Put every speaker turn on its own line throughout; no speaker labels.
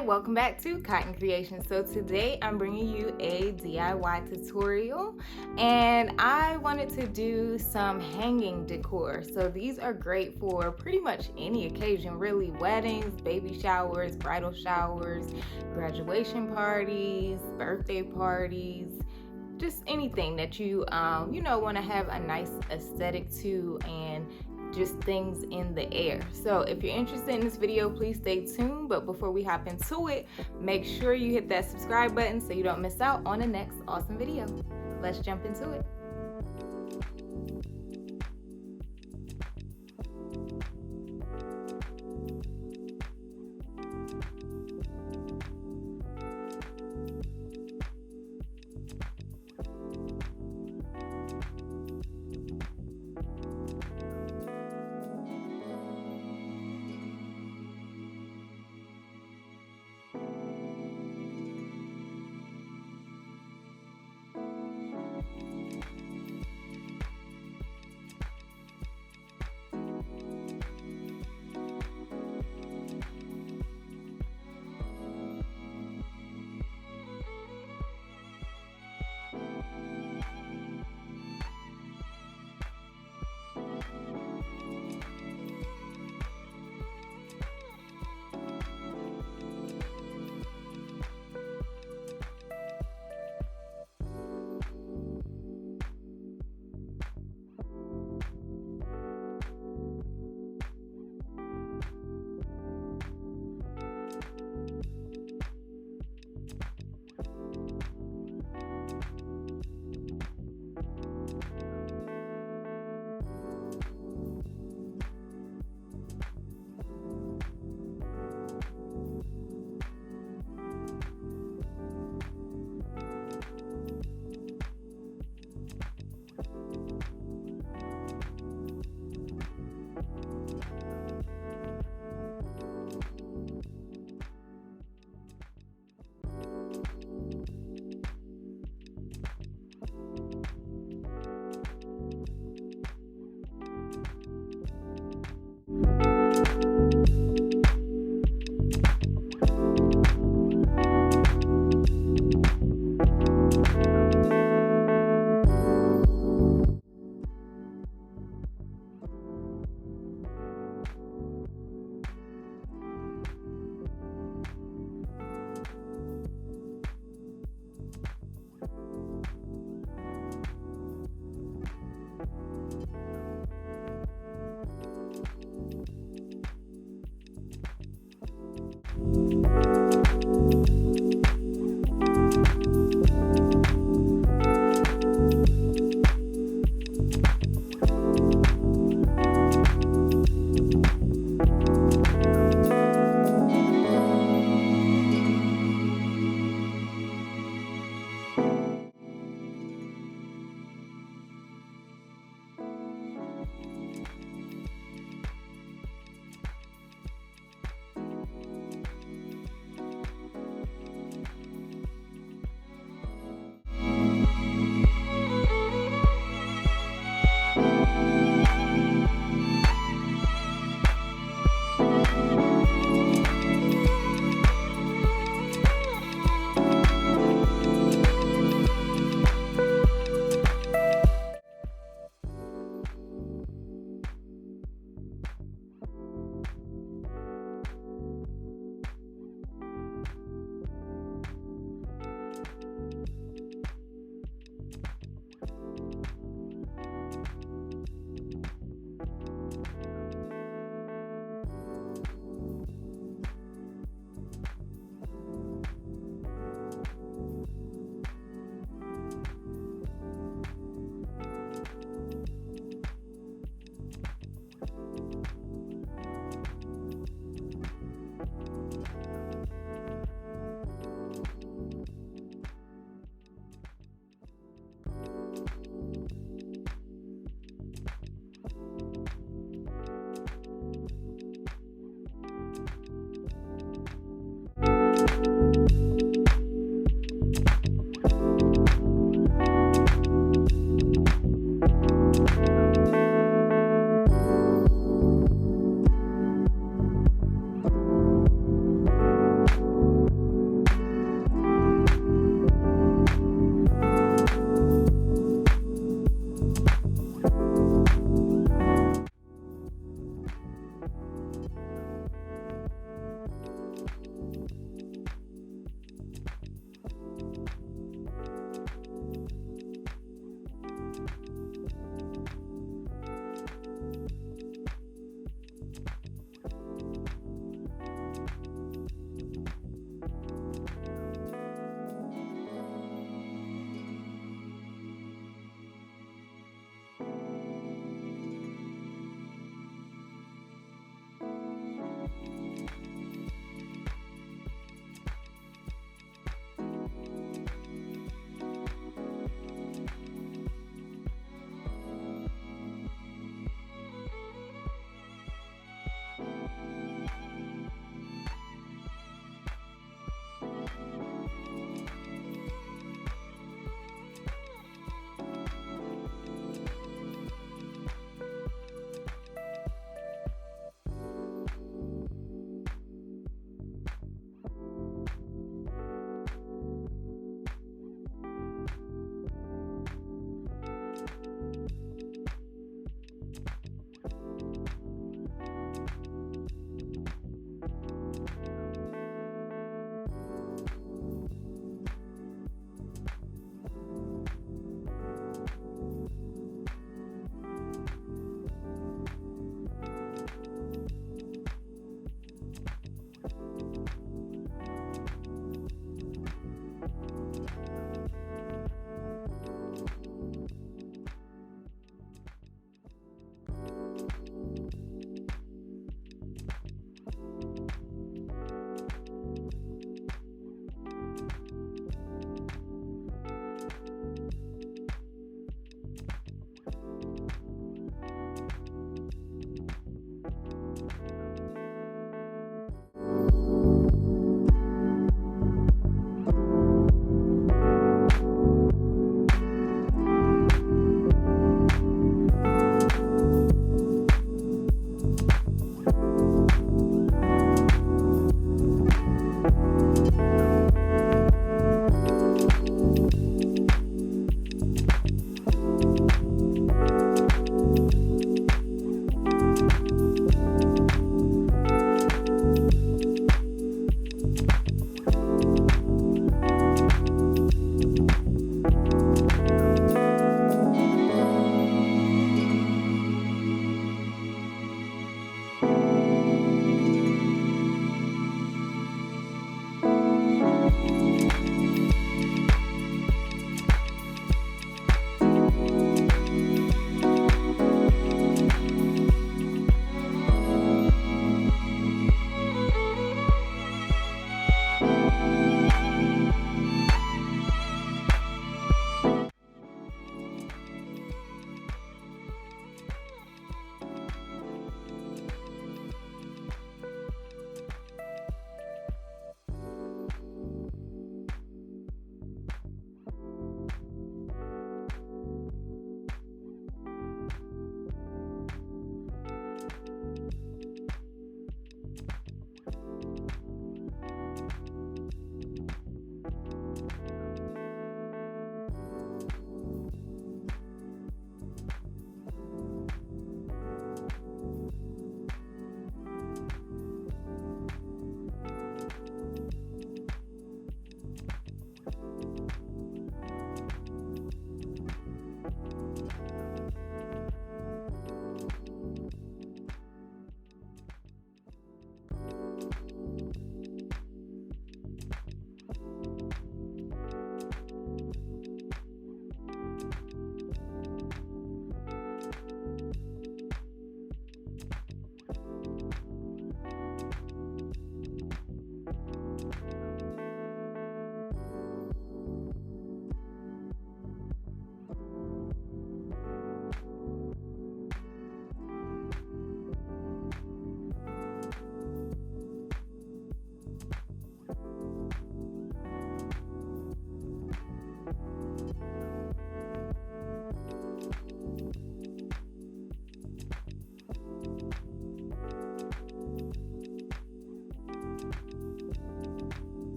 Hi, welcome back to Cotton Creation. So today I'm bringing you a DIY tutorial and I wanted to do some hanging decor. So these are great for pretty much any occasion, really: weddings, baby showers, bridal showers, graduation parties, birthday parties, just anything that you want to have a nice aesthetic to, and just things in the air. So if you're interested in this video, please stay tuned. But before we hop into it, make sure you hit that subscribe button so you don't miss out on the next awesome video. Let's jump into it.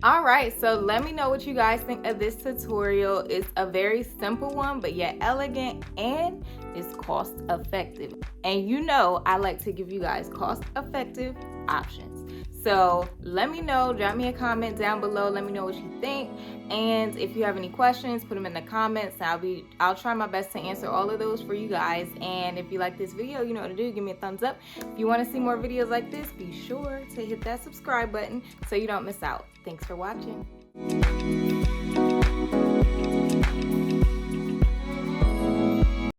All right, so let me know what you guys think of this tutorial. It's a very simple one, but yet elegant, and it's cost effective. And you know I like to give you guys cost effective options. So let me know, drop me a comment down below, let me know what you think. And if you have any questions, put them in the comments. I'll try my best to answer all of those for you guys. And if you like this video, you know what to do, give me a thumbs up. If you want to see more videos like this, be sure to hit that subscribe button so you don't miss out. Thanks for watching.